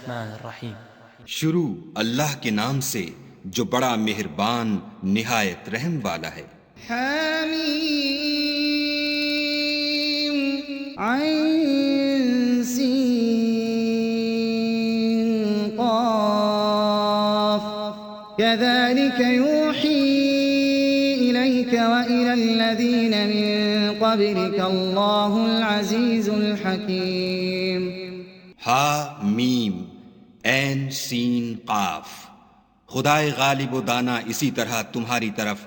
الرحمن الرحیم۔ شروع اللہ کے نام سے جو بڑا مہربان نہایت رحم والا ہے۔ حمیم عین سین قاف كذلك يوحي إليك وإلى الذين من قبلك الله العزيز الحكيم۔ ہا میم عین سین قاف، خدائے غالب و دانا اسی طرح تمہاری طرف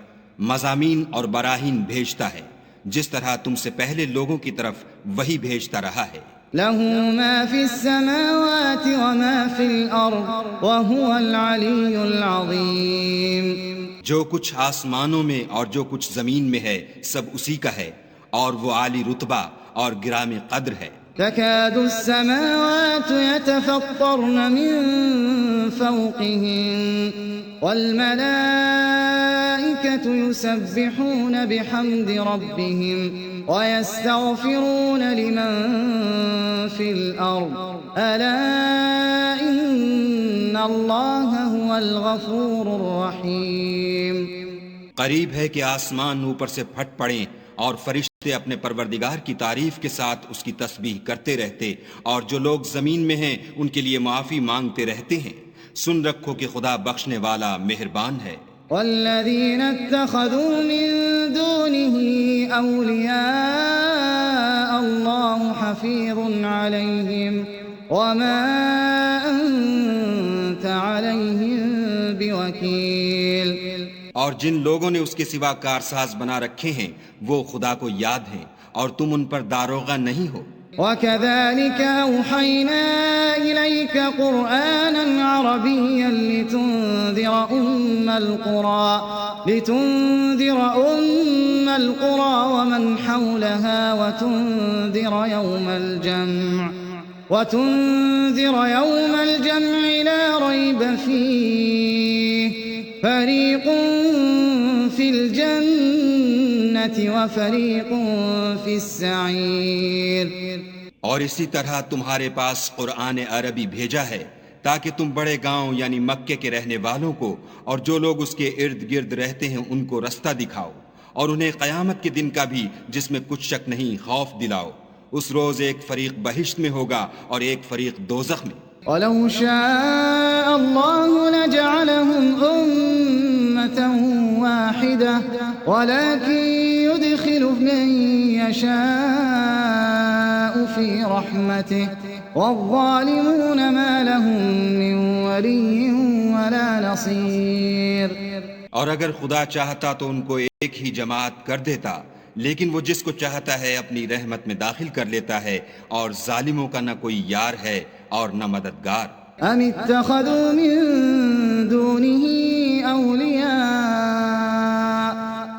مضامین اور براہین بھیجتا ہے جس طرح تم سے پہلے لوگوں کی طرف وہی بھیجتا رہا ہے۔ له ما في السماوات وما في الأرض وهو العلي العظيم۔ جو کچھ آسمانوں میں اور جو کچھ زمین میں ہے سب اسی کا ہے اور وہ عالی رتبہ اور گرام قدر ہے۔ تكاد السماوات يتفطرن من فوقهن والملائكة يسبحون بحمد ربهم ويستغفرون لمن في الأرض ألا إن الله هو الغفور الرحيم۔ قریب ہے کہ آسمان اوپر سے پھٹ پڑیں اور فرشتے اپنے پروردگار کی تعریف کے ساتھ اس کی تسبیح کرتے رہتے اور جو لوگ زمین میں ہیں ان کے لیے معافی مانگتے رہتے ہیں۔ سن رکھو کہ خدا بخشنے والا مہربان ہے۔ والذين اتخذوا من دونه أولياء الله حفيظ عليهم وما أنت عليهم بوكيل۔ اور جن لوگوں نے اس کے سوا کارساز بنا رکھے ہیں وہ خدا کو یاد ہیں اور تم ان پر داروغہ نہیں ہو۔ وكذلك أوحينا إليك قرآنا عربيا لتنذر أم القرى ومن حولها وتنذر يوم الجمع لا ريب فيه فريق في الجنة وفريق في السعير۔ اور اسی طرح تمہارے پاس قرآن عربی بھیجا ہے تاکہ تم بڑے گاؤں یعنی مکے کے رہنے والوں کو اور جو لوگ اس کے ارد گرد رہتے ہیں ان کو رستہ دکھاؤ، اور انہیں قیامت کے دن کا بھی جس میں کچھ شک نہیں خوف دلاؤ۔ اس روز ایک فریق بہشت میں ہوگا اور ایک فریق دوزخ میں۔ وَلَوْ شَاءَ اللَّهُ لَجَعَلَهُمْ أُمَّةً وَاحِدَةً وَلَكِنْ يُدْخِلُ مَن يَشَاءُ فِي رَحْمَتِهِ وَالظَّالِمُونَ مَا لَهُم مِّن وَلِيٍّ وَلَا نَصِيرٍ۔ اور اگر خدا چاہتا تو ان کو ایک ہی جماعت کر دیتا، لیکن وہ جس کو چاہتا ہے اپنی رحمت میں داخل کر لیتا ہے، اور ظالموں کا نہ کوئی یار ہے اور نہ مددگار۔ ام اتخذوا من دونه اولیاء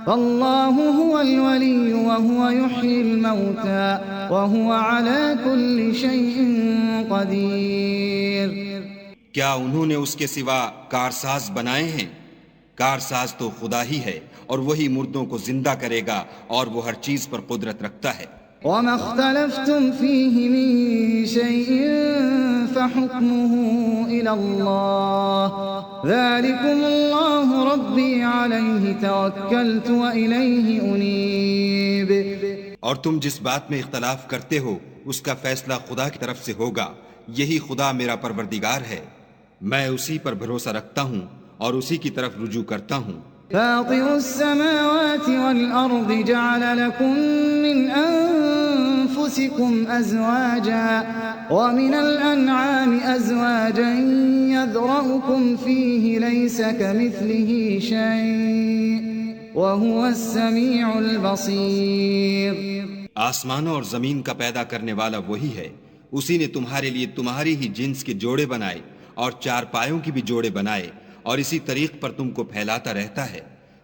فالله هو الولي وهو يحيي الموتى وهو على كل شيء قدير۔ کیا انہوں نے اس کے سوا کارساز بنائے ہیں؟ کارساز تو خدا ہی ہے اور وہی مردوں کو زندہ کرے گا اور وہ ہر چیز پر قدرت رکھتا ہے۔ وما اختلفتم فيه من شيء فحكمه إلى الله ذلكم الله ربي عليه توكلت وإليه أنيب۔ اور تم جس بات میں اختلاف کرتے ہو اس کا فیصلہ خدا کی طرف سے ہوگا، یہی خدا میرا پروردگار ہے، میں اسی پر بھروسہ رکھتا ہوں اور اسی کی طرف رجوع کرتا ہوں۔ فاطر السماوات والأرض جعل لكم من أنفسكم أزواجا ومن الأنعام أزواجا يذرأكم فيه ليس كمثله شيء وهو السميع البصير۔ آسمانوں اور زمین کا پیدا کرنے والا وہی ہے، اسی نے تمہارے لیے تمہاری ہی جنس کے جوڑے بنائے اور چار پایوں کی بھی جوڑے بنائے، اور اسی طریق پر تم کو پھیلاتا رہتا ہے۔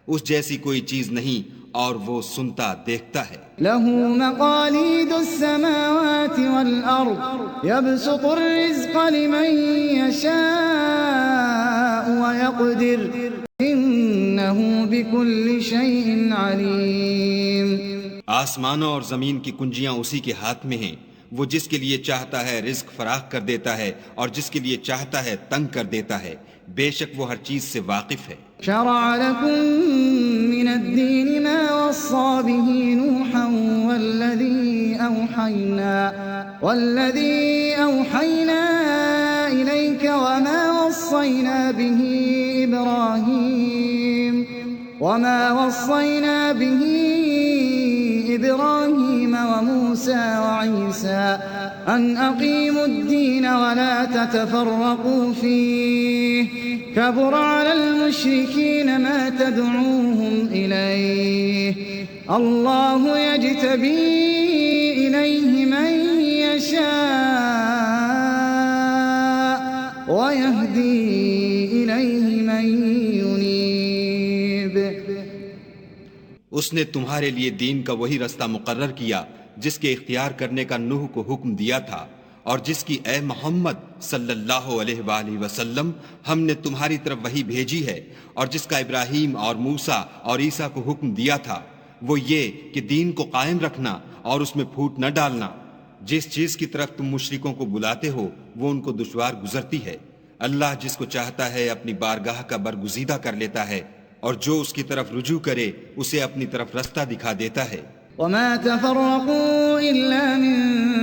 اس جیسی کوئی چیز نہیں اور وہ سنتا دیکھتا ہے۔ له مقاليد السماوات والأرض يبسط الرزق لمن يشاء ويقدر إنه بكل شيء عليم۔ آسمانوں اور زمین کی کنجیاں اسی کے ہاتھ میں ہیں، وہ جس کے لیے چاہتا ہے رزق فراخ کر دیتا ہے اور جس کے لیے چاہتا ہے تنگ کر دیتا ہے، بے شک وہ ہر چیز سے واقف ہے۔ شرع لكم من الدين ما وصى به نوحا والذي أوحينا إليك وما وصينا به إبراهيم وموسى وعيسى أن أقيموا الدين ولا تتفرقوا فيه كبر على المشركين ما تدعوهم إليه الله يجتبي إليه من يشاء ويهدي إليه من ينيب۔ اس نے تمہارے لیے دین کا وہی رستہ مقرر کیا جس کے اختیار کرنے کا نوح کو حکم دیا تھا، اور جس کی اے محمد صلی اللہ علیہ وآلہ وسلم ہم نے تمہاری طرف وحی بھیجی ہے، اور جس کا ابراہیم اور موسیٰ اور عیسیٰ کو حکم دیا تھا، وہ یہ کہ دین کو قائم رکھنا اور اس میں پھوٹ نہ ڈالنا۔ جس چیز کی طرف تم مشرکوں کو بلاتے ہو وہ ان کو دشوار گزرتی ہے، اللہ جس کو چاہتا ہے اپنی بارگاہ کا برگزیدہ کر لیتا ہے، اور جو اس کی طرف رجوع کرے اسے اپنی طرف رستہ دکھا دیتا ہے۔ وما تفرقوا إلا من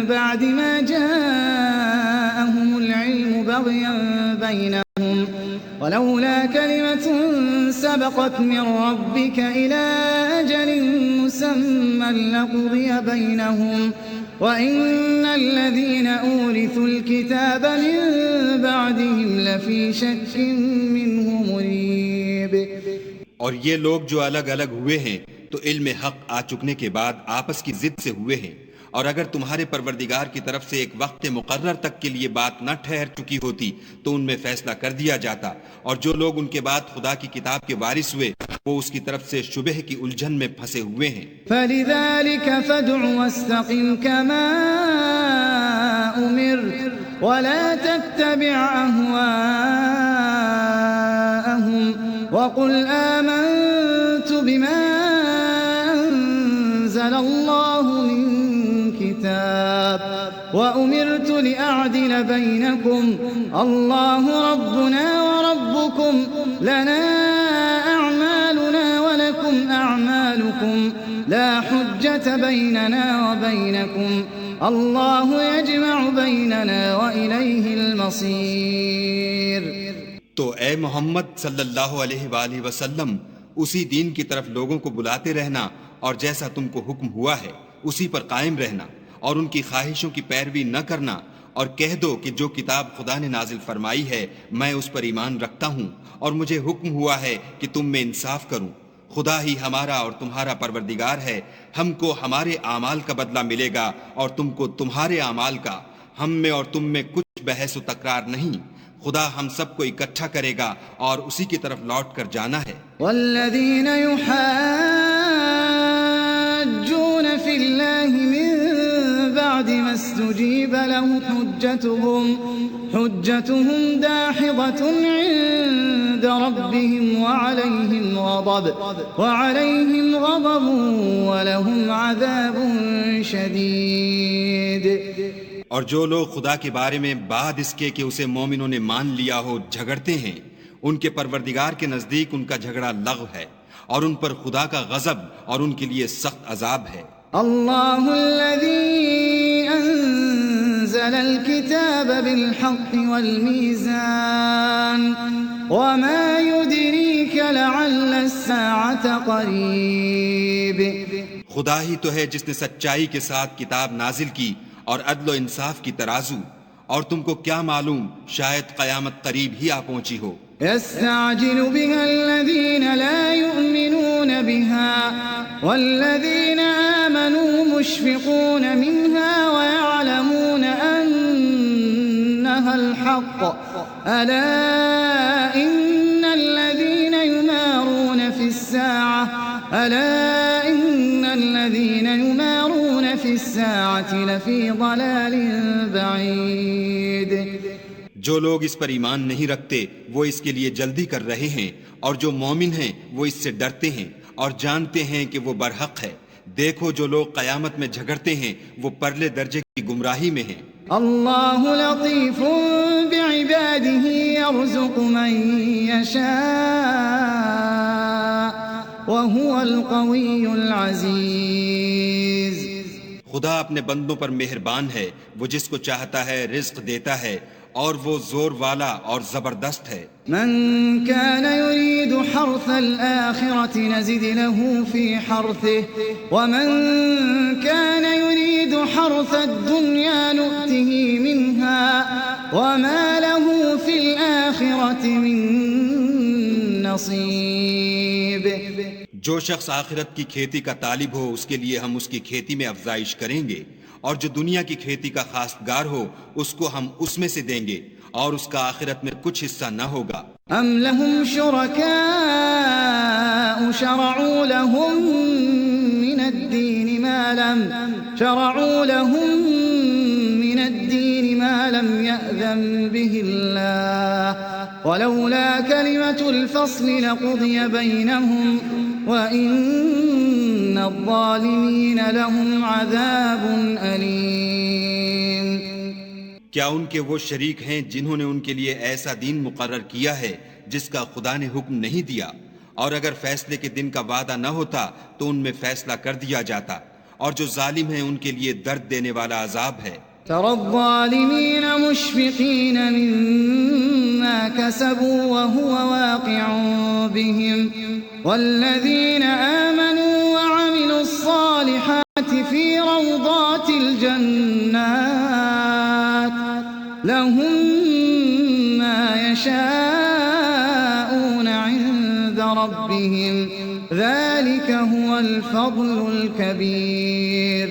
بعد ما جاءهم العلم بغيا بينهم ولولا كلمة سبقت من ربك إلى أجل مسمى لقضي بينهم وإن الذين أورثوا الكتاب من بعدهم لفي شك منه مريب۔ اور یہ لوگ جو الگ الگ ہوئے ہیں تو علم حق آ چکنے کے بعد آپس کی ضد سے ہوئے ہیں، اور اگر تمہارے پروردگار کی طرف سے ایک وقت مقرر تک کے لیے بات نہ ٹھہر چکی ہوتی تو ان میں فیصلہ کر دیا جاتا، اور جو لوگ ان کے بعد خدا کی کتاب کے وارث ہوئے وہ اس کی طرف سے شبہ کی الجھن میں پھنسے ہوئے ہیں۔ فَلِذَلِكَ فَادْعُ وَاسْتَقِمْ كَمَا أُمِرْتَ وَلَا تَتَّبِعْ أَهْوَاءَهُمْ وَقُلْ آمَنْتُ بِمَا أَنزَلَ اللَّهُ مِنْ كِتَابٍ وَأُمِرْتُ لِأَعْدِلَ بَيْنَكُمْ اللَّهُ رَبُّنَا وَرَبُّكُمْ لَنَا أَعْمَالُنَا وَلَكُمْ أَعْمَالُكُمْ لَا حُجَّةَ بَيْنَنَا وَبَيْنَكُمْ اللَّهُ يَجْمَعُ بَيْنَنَا وَإِلَيْهِ الْمَصِيرُ۔ تو اے محمد صلی اللہ علیہ وآلہ وسلم اسی دین کی طرف لوگوں کو بلاتے رہنا، اور جیسا تم کو حکم ہوا ہے اسی پر قائم رہنا، اور ان کی خواہشوں کی پیروی نہ کرنا، اور کہہ دو کہ جو کتاب خدا نے نازل فرمائی ہے میں اس پر ایمان رکھتا ہوں، اور مجھے حکم ہوا ہے کہ تم میں انصاف کروں۔ خدا ہی ہمارا اور تمہارا پروردگار ہے، ہم کو ہمارے اعمال کا بدلہ ملے گا اور تم کو تمہارے اعمال کا، ہم میں اور تم میں کچھ بحث و تکرار نہیں، خدا ہم سب کو اکٹھا کرے گا اور اسی کی طرف لوٹ کر جانا ہے۔ والذین یحاجون فی اللہ من بعد ما استجیب له حجتهم داحضة عند ربهم وعليهم غضب ولهم عذاب شدید۔ اور جو لوگ خدا کے بارے میں بعد اس کے کہ اسے مومنوں نے مان لیا ہو جھگڑتے ہیں، ان کے پروردگار کے نزدیک ان کا جھگڑا لغو ہے، اور ان پر خدا کا غضب اور ان کے لیے سخت عذاب ہے۔ اللہ الذی انزل الكتاب بالحق والمیزان وما يدریک لعل الساعة قریب۔ خدا ہی تو ہے جس نے سچائی کے ساتھ کتاب نازل کی اور عدل و انصاف کی ترازو، اور تم کو کیا معلوم شاید قیامت قریب ہی آ پہنچی ہو۔ يستعجل بها الذين لا يؤمنون بها والذين آمنوا مشفقون منها ويعلمون أنها الحق ألا إن الذين يمارون في الساعة لفي ضلال بعيد۔ جو لوگ اس پر ایمان نہیں رکھتے وہ اس کے لیے جلدی کر رہے ہیں، اور جو مومن ہیں وہ اس سے ڈرتے ہیں اور جانتے ہیں کہ وہ برحق ہے۔ دیکھو جو لوگ قیامت میں جھگڑتے ہیں وہ پرلے درجے کی گمراہی میں ہیں۔ اللہ لطیف بعباده يرزق من يشاء وهو القوی العزیز۔ خدا اپنے بندوں پر مہربان ہے، وہ جس کو چاہتا ہے رزق دیتا ہے، اور وہ زور والا اور زبردست ہے۔ من كان يريد حرث الآخرة نزد له في حرثه ومن كان يريد حرث الدنيا نؤته منها وما له في الآخرة من نصيب۔ جو شخص آخرت کی کھیتی کا طالب ہو اس کے لیے ہم اس کی کھیتی میں افزائش کریں گے، اور جو دنیا کی کھیتی کا خواستگار ہو اس کو ہم اس میں سے دیں گے، اور اس کا آخرت میں کچھ حصہ نہ ہوگا۔ ام لهم شركاء شرعوا لهم من الدين ما لم يأذن به الله ولولا كلمة الفصل لقضي بينهم وإن الظالمين لهم عذاب أليم۔ کیا ان کے وہ شریک ہیں جنہوں نے ان کے لیے ایسا دین مقرر کیا ہے جس کا خدا نے حکم نہیں دیا، اور اگر فیصلے کے دن کا وعدہ نہ ہوتا تو ان میں فیصلہ کر دیا جاتا، اور جو ظالم ہیں ان کے لیے درد دینے والا عذاب ہے۔ ترى الظالمين مشفقين مما كسبوا وهو واقع بهم والذين آمنوا وعملوا الصالحات في روضات الجنات لهم ما يشاءون عند ربهم ذلك هو الفضل الكبير۔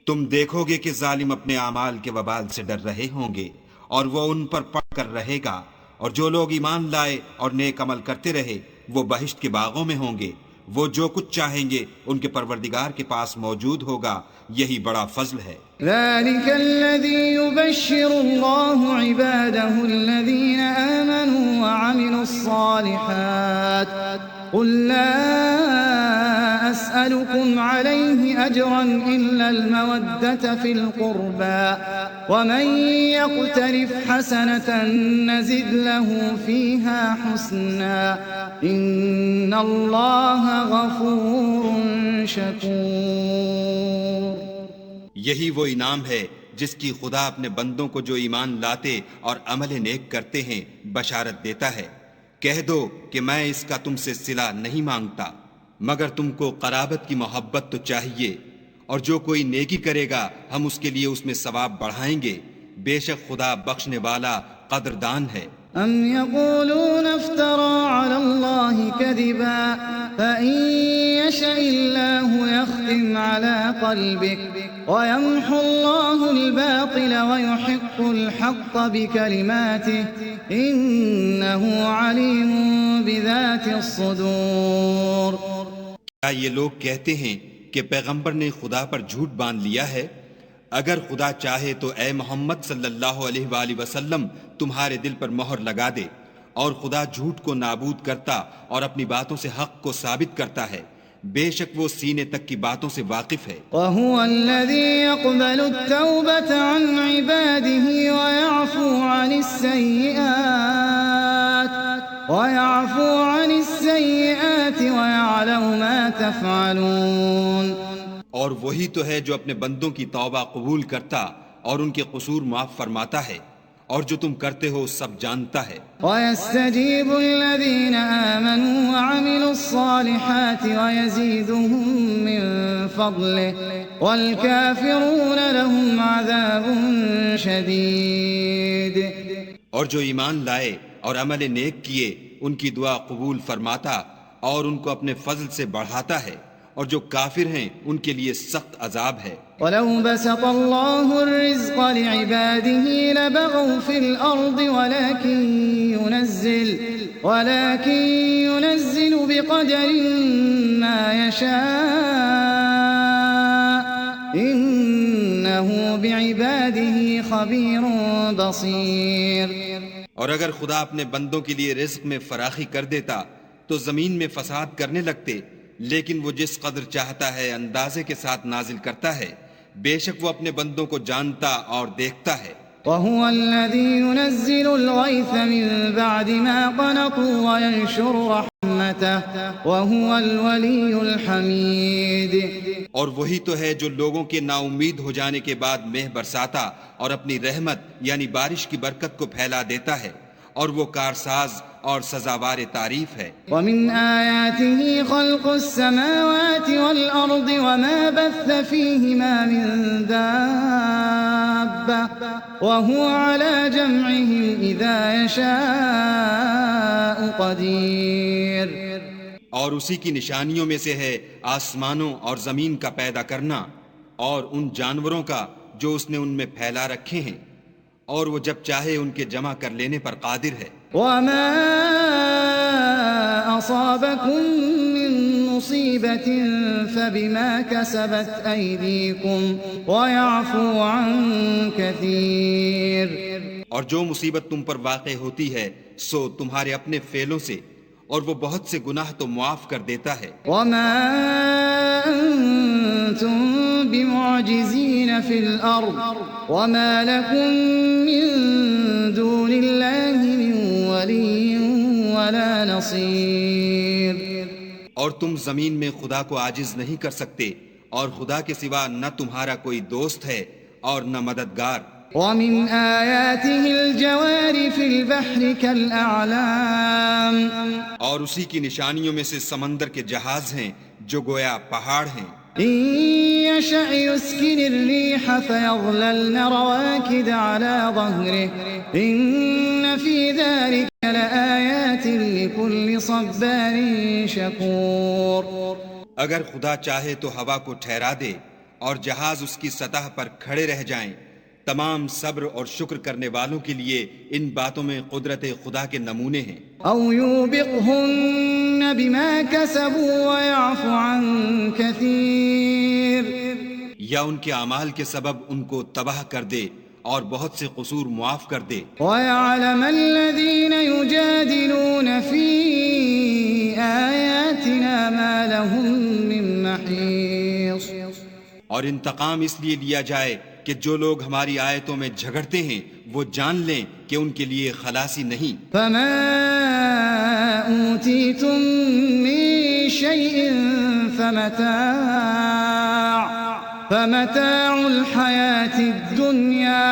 تم دیکھو گے کہ ظالم اپنے اعمال کے وبال سے ڈر رہے ہوں گے، اور وہ ان پر پڑ کر رہے گا، اور جو لوگ ایمان لائے اور نیک عمل کرتے رہے وہ بہشت کے باغوں میں ہوں گے، وہ جو کچھ چاہیں گے ان کے پروردگار کے پاس موجود ہوگا، یہی بڑا فضل ہے۔ ذلك الذي يبشر الله عباده الذين آمنوا وعملوا الصالحات قل لا أسألكم عليه أجرا إلا المودة في القربى ومن يقترف حسنة نزد له فيها حسنا إن الله غفور شكور۔ یہی وہ انعام ہے جس کی خدا اپنے بندوں کو جو ایمان لاتے اور عمل نیک کرتے ہیں بشارت دیتا ہے۔ کہہ دو کہ میں اس کا تم سے صلہ نہیں مانگتا، مگر تم کو قرابت کی محبت تو چاہیے، اور جو کوئی نیکی کرے گا ہم اس کے لیے اس میں ثواب بڑھائیں گے، بے شک خدا بخشنے والا قدردان ہے۔ ام يقولون افترى على الله كذبا فإن يشاء الله يختم على قلبك ويمحو الله الباطل ويحق الحق بكلماته إنه عليم بذات الصدور۔ کیا یہ لوگ کہتے ہیں کہ پیغمبر نے خدا پر جھوٹ باندھ لیا ہے؟ اگر خدا چاہے تو اے محمد صلی اللہ علیہ وآلہ وسلم تمہارے دل پر مہر لگا دے، اور خدا جھوٹ کو نابود کرتا اور اپنی باتوں سے حق کو ثابت کرتا ہے، بے شک وہ سینے تک کی باتوں سے واقف ہے۔ وَهُوَ الَّذِي يَقْبَلُ التَّوْبَةَ عَنْ عِبَادِهِ وَيَعْفُو عَنِ السَّيِّئَاتِ وَيَعْلَمُ مَا تَفْعَلُونَ۔ اور وہی تو ہے جو اپنے بندوں کی توبہ قبول کرتا اور ان کے قصور معاف فرماتا ہے، اور جو تم کرتے ہو سب جانتا ہے۔ وَيَسْتَجِيبُ الَّذِينَ آمَنُوا وَعَمِلُوا الصَّالِحَاتِ وَيَزِيدُهُم مِّن فَضْلِهِ وَالْكَافِرُونَ لَهُمْ عَذَابٌ شَدِيدٌ۔ اور جو ایمان لائے اور عمل نیک کیے ان کی دعا قبول فرماتا اور ان کو اپنے فضل سے بڑھاتا ہے، اور جو کافر ہیں ان کے لیے سخت عذاب ہے۔ وَلَوْ بَسَطَ اللَّهُ الرِّزْقَ لِعِبَادِهِ لَبَغَوْا فِي الْأَرْضِ وَلَكِنْ يُنَزِّلُ بِقَدَرٍ مَا يَشَاءُ إِنَّهُ بِعِبَادِهِ خَبِيرٌ بَصِيرٌ۔ اور اگر خدا اپنے بندوں کے لیے رزق میں فراخی کر دیتا تو زمین میں فساد کرنے لگتے، لیکن وہ جس قدر چاہتا ہے اندازے کے ساتھ نازل کرتا ہے، بے شک وہ اپنے بندوں کو جانتا اور دیکھتا ہے. وهو الذي ينزل الغيث من بعد ما قنطوا وينشر رحمته وهو الولي الحميد. اور وہی تو ہے جو لوگوں کے نا امید ہو جانے کے بعد مہ برساتا اور اپنی رحمت یعنی بارش کی برکت کو پھیلا دیتا ہے، اور وہ کارساز اور سزاوار تعریف ہے. ومن آياته خلق السماوات والأرض وما بث فيهما من دابة وهو على جمعهم إذا يشاء قدير. اور اسی کی نشانیوں میں سے ہے آسمانوں اور زمین کا پیدا کرنا اور ان جانوروں کا جو اس نے ان میں پھیلا رکھے ہیں، اور وہ جب چاہے ان کے جمع کر لینے پر قادر ہے. وما أصابكم من مصيبة فبما كسبت أيديكم ويعفو عن كثير. اور جو مصیبت تم پر واقع ہوتی ہے سو تمہارے اپنے فعلوں سے، اور وہ بہت سے گناہ تو معاف کر دیتا ہے. وما أنتم بمعجزين في الأرض وما لكم من دون الله من ولي ولا نصير. اور تم زمین میں خدا کو عاجز نہیں کر سکتے، اور خدا کے سوا نہ تمہارا کوئی دوست ہے اور نہ مددگار. ومن آياته الجوار في البحر كالأعلام. اور اسی کی نشانیوں میں سے سمندر کے جہاز ہیں جو گویا پہاڑ ہیں. إن يشأ يسكن الريح فيظللن رواكد على ظهره إن في ذلك لآيات لكل صبار شكور. اگر خدا چاہے تو ہوا کو ٹھہرا دے اور جہاز اس کی سطح پر کھڑے رہ جائیں. تمام صبر اور شکر کرنے والوں کے لیے ان باتوں میں قدرت خدا کے نمونے ہیں. أو يوبقهن بما كسبوا ويعفو عن كثير. یا ان کے اعمال کے سبب ان کو تباہ کر دے اور بہت سے قصور معاف کر دے. ويعلم الذين يجادلون في آياتنا ما لهم من محيص. اور انتقام اس لیے لیا جائے کہ جو لوگ ہماری آیتوں میں جھگڑتے ہیں وہ جان لیں کہ ان کے لیے خلاصی نہیں. فما أوتيتم من شيء فمتاع الحياة الدنيا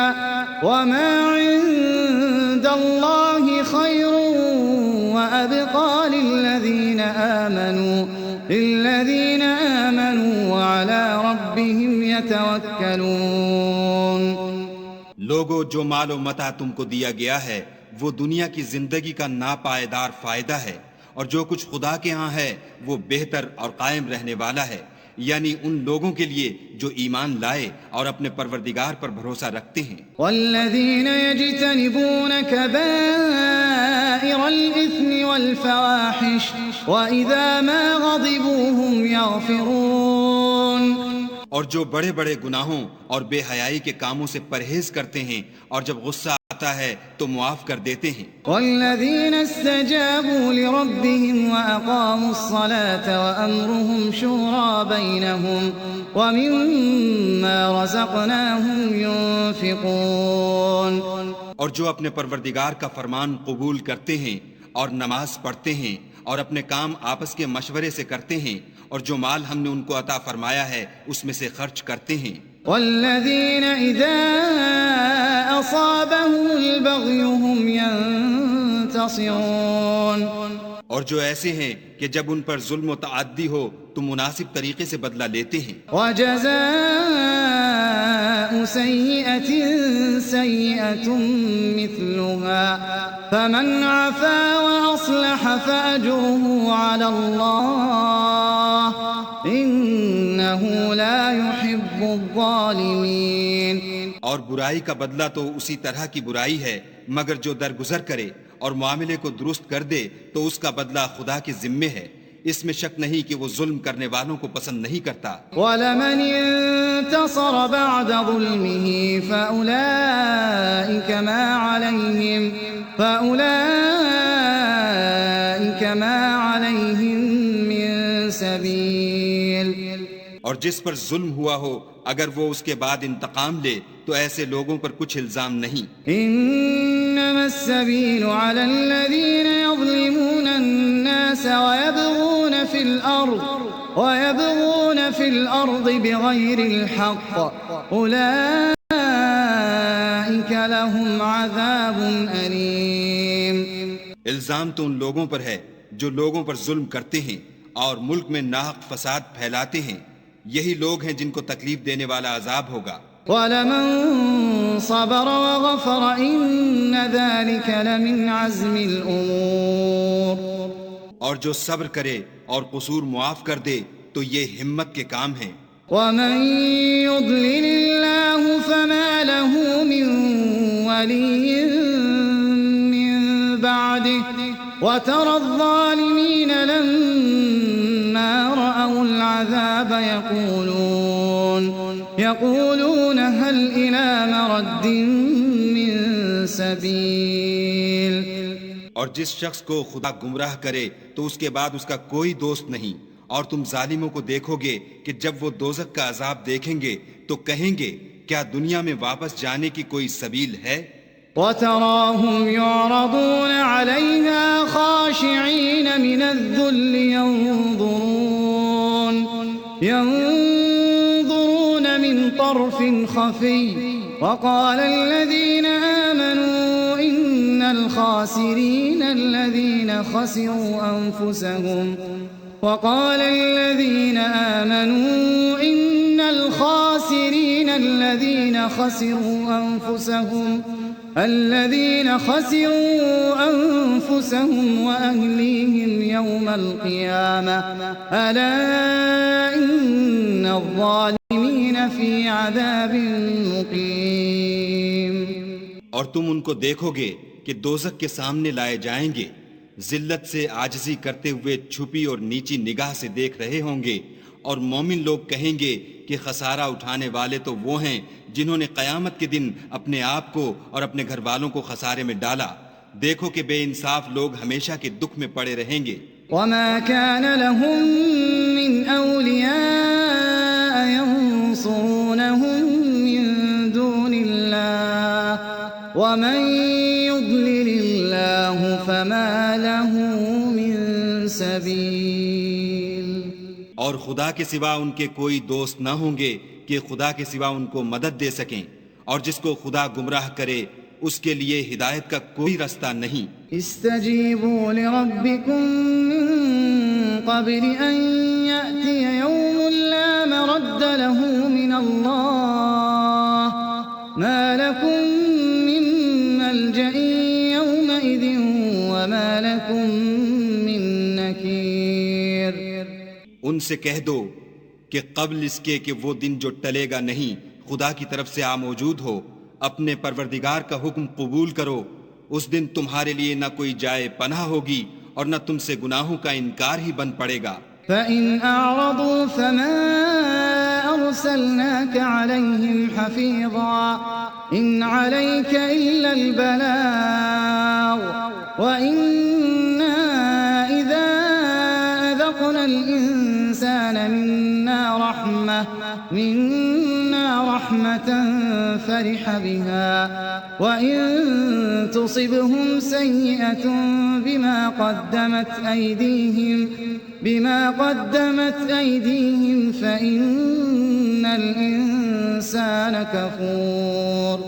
وما عند الله خير وأبقى للذين آمنوا وعلى ربهم يتوكلون. لوگو جو مال و متاع تم کو دیا گیا ہے وہ دنیا کی زندگی کا ناپائیدار فائدہ ہے، اور جو کچھ خدا کے ہاں ہے وہ بہتر اور قائم رہنے والا ہے، یعنی ان لوگوں کے لیے جو ایمان لائے اور اپنے پروردگار پر بھروسہ رکھتے ہیں. والذین یجتنبون کبائر الإثم والفواحش وإذا ما غضبوا هم یغفرون. اور جو بڑے بڑے گناہوں اور بے حیائی کے کاموں سے پرہیز کرتے ہیں اور جب غصہ آتا ہے تو معاف کر دیتے ہیں. والذین استجابوا لربهم وأقاموا الصلاة وأمرهم شورى بينهم ومما رزقناهم ينفقون. اور جو اپنے پروردگار کا فرمان قبول کرتے ہیں اور نماز پڑھتے ہیں اور اپنے کام آپس کے مشورے سے کرتے ہیں، اور جو مال ہم نے ان کو عطا فرمایا ہے اس میں سے خرچ کرتے ہیں. والذین اذا اصابهم البغي هم ينتصرون. اور جو ایسے ہیں کہ جب ان پر ظلم و تعدی ہو تو مناسب طریقے سے بدلہ لیتے ہیں. وجزاء سیئة سیئة مثلها فمن عفا وأصلح فأجره على الله إنه لا يحب الظالمين. اور برائی کا بدلہ تو اسی طرح کی برائی ہے، مگر جو درگزر کرے اور معاملے کو درست کر دے تو اس کا بدلہ خدا کے ذمے ہے. اس میں شک نہیں کہ وہ ظلم کرنے والوں کو پسند نہیں کرتا. وَلَمَنِ انتصر بعد ظلمه فأولئك ما عليهم من سبيل. اور جس پر ظلم ہوا ہو اگر وہ اس کے بعد انتقام لے تو ایسے لوگوں پر کچھ الزام نہیں۔ انما السبيل على الذين يظلمون الناس ويبغون في الأرض بغير الحق أولئك لهم عذاب أليم۔ الزام تو ان لوگوں پر ہے جو لوگوں پر ظلم کرتے ہیں اور ملک میں ناحق فساد پھیلاتے ہیں، یہی لوگ ہیں جن کو تکلیف دینے والا عذاب ہوگا۔ وَلَمَن صَبَرَ وَغَفَرَ إِنَّ ذَلِكَ لَمِنْ عَزْمِ الْأُمُورِ۔ اور جو صبر کرے اور قصور معاف کر دے تو یہ ہمت کے کام ہیں۔ وَمَن يُضْلِلِ اللَّهُ فَمَا لَهُ مِن وَلِيٍّ مِّن بَعْدِهِ وَتَرَى الظَّالِمِينَ لَمَّا رَأَوُا الْعَذَابَ يقولون هل إلى مرد من سبيل۔ اور جس شخص کو خدا گمراہ کرے تو اس کے بعد اس کا کوئی دوست نہیں، اور تم ظالموں کو دیکھو گے کہ جب وہ دوزخ کا عذاب دیکھیں گے تو کہیں گے کیا دنیا میں واپس جانے کی کوئی سبیل ہے؟ وَتَرَاهُمْ يُعْرَضُونَ عَلَيْهَا خَاشِعِينَ مِنَ الذُّلِّ ينظرون من طرف خفي وقال الذين آمنوا إن الخاسرين الذين خسروا أنفسهم وأهليهم يوم القيامة ألا إن الظالمين في عذاب مقيم۔ اور تم ان کو دیکھو گے کہ دوزخ کے سامنے لائے جائیں گے، ذلت سے عاجزی کرتے ہوئے چھپی اور نیچی نگاہ سے دیکھ رہے ہوں گے، اور مومن لوگ کہیں گے کہ خسارہ اٹھانے والے تو وہ ہیں جنہوں نے قیامت کے دن اپنے آپ کو اور اپنے گھر والوں کو خسارے میں ڈالا۔ دیکھو کہ بے انصاف لوگ ہمیشہ کے دکھ میں پڑے رہیں گے۔ وما كان لهم من أولياء ينصرونهم من دون الله ومن يضلل الله فما له من سبيل۔ اور خدا کے سوا ان کے کوئی دوست نہ ہوں گے کہ خدا کے سوا ان کو مدد دے سکیں، اور جس کو خدا گمراہ کرے اس کے لیے ہدایت کا کوئی رستہ نہیں۔ استجیبوا لربکم من قبل ان یأتی یوم لا مرد له من اللہ ما لکم من ملجأ یومئذ وما لکم من نکیر۔ ان سے کہہ دو کہ قبل اس کے کہ وہ دن جو ٹلے گا نہیں خدا کی طرف سے موجود ہو، اپنے پروردگار کا حکم قبول کرو، اس دن تمہارے لیے نہ کوئی جائے پناہ ہوگی اور نہ تم سے گناہوں کا انکار ہی بن پڑے گا۔ فَإِنْ أَعْرَضُوا فَمَا أَرْسَلْنَاكَ عَلَيْهِمْ حَفِيظًا إِنْ عَلَيْكَ إِلَّا الْبَلَاغُ وَإِنَّا إِذَا أَذَقْنَا الْإِنسَانَ مِنَّا رَحْمَةً فَرِحَ بِهَا وَإِن تُصِبْهُمْ سَيِّئَةٌ بِمَا قَدَّمَتْ أَيْدِيهِمْ فَإِنَّ الْإِنسَانَ كَفُورٌ۔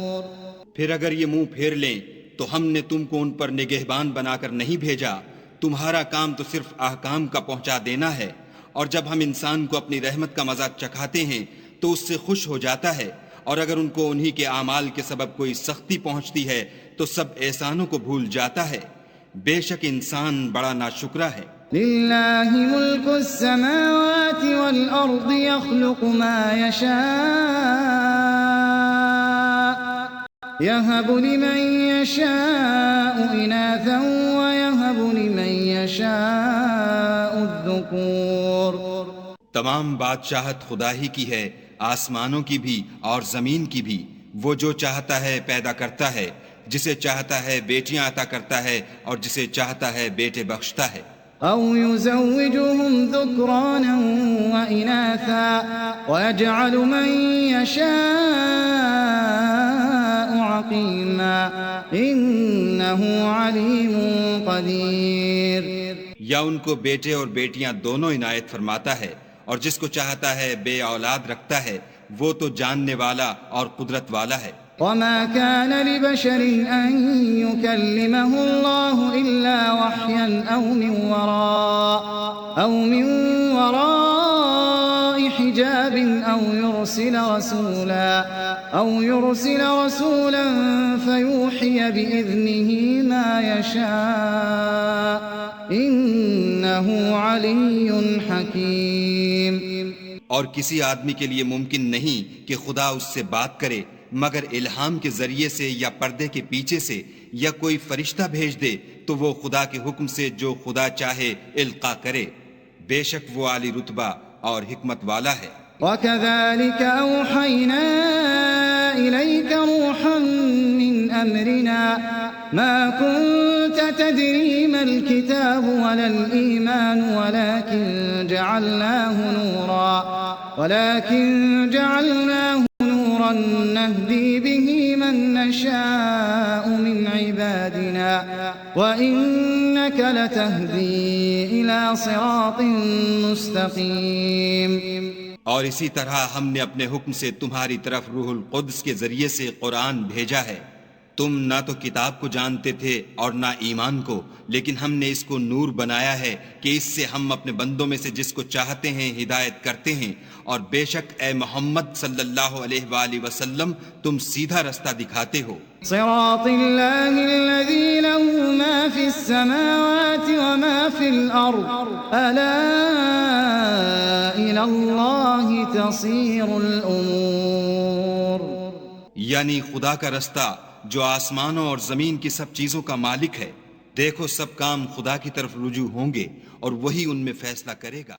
پھر اگر یہ منہ پھیر لیں تو ہم نے تم کو ان پر نگہبان بنا کر نہیں بھیجا، تمہارا کام تو صرف احکام کا پہنچا دینا ہے، اور جب ہم انسان کو اپنی رحمت کا مزہ چکھاتے ہیں تو اس سے خوش ہو جاتا ہے، اور اگر ان کو انہی کے اعمال کے سبب کوئی سختی پہنچتی ہے تو سب احسانوں کو بھول جاتا ہے۔ بے شک انسان بڑا ناشکرا ہے۔ للہ ملک السماوات والارض يخلق ما يشاء يهب لمن يشاء اناثا ويهب لمن يشاء الذكور۔ تمام بادشاہت خدا ہی کی ہے، آسمانوں کی بھی اور زمین کی بھی۔ وہ جو چاہتا ہے پیدا کرتا ہے، جسے چاہتا ہے بیٹیاں عطا کرتا ہے اور جسے چاہتا ہے بیٹے بخشتا ہے۔ أو يزوجهم ذكرانا وإناثا ويجعل من يشاء عقيما إنه عليم قدير. یا ان کو بیٹے اور بیٹیاں دونوں عنایت فرماتا ہے، اور جس کو چاہتا ہے بے اولاد رکھتا ہے، وہ تو جاننے والا اور قدرت والا ہے. وما كان لبشر أن يكلمه الله إلا وحيا أو من وراء حجاب أو يرسل رسولا فيوحي بإذنه ما يشاء إنه علي حكيم. اور کسی آدمی کے لیے ممکن نہیں کہ خدا اس سے بات کرے مگر الہام کے ذریعے سے یا پردے کے پیچھے سے، یا کوئی فرشتہ بھیج دے تو وہ خدا کے حکم سے جو خدا چاہے القا کرے. بے شک وہ عالی رتبہ اور حکمت والا ہے. وَكَذَلِكَ أَوْحَيْنَا إِلَيْكَ رُوحًا مِّنْ أَمْرِنَا مَا كُنْتَ تَدْرِي مَا الْكِتَابُ وَلَا الْإِيمَانُ وَلَكِنْ جَعَلْنَاهُ نُورًا نَهْدِي بِهِ مَن نَّشَاءُ مِنْ عِبَادِنَا وَإِنَّكَ لَتَهْدِي إِلَى صِرَاطٍ مُسْتَقِيمٍ. اور اسی طرح ہم نے اپنے حکم سے تمہاری طرف روح القدس کے ذریعے سے قرآن بھیجا ہے. تم نہ تو کتاب کو جانتے تھے اور نہ ایمان کو، لیکن ہم نے اس کو نور بنایا ہے کہ اس سے ہم اپنے بندوں میں سے جس کو چاہتے ہیں ہدایت کرتے ہیں. اور بے شک اے محمد صلی اللہ علیہ وآلہ وسلم تم سیدھا رستہ دکھاتے ہو. صراط اللہ الذی له ما فی السماوات وما فی الارض الا الى اللہ تصیر الامور. یعنی خدا کا رستہ جو آسمانوں اور زمین کی سب چیزوں کا مالک ہے. دیکھو سب کام خدا کی طرف رجوع ہوں گے اور وہی ان میں فیصلہ کرے گا.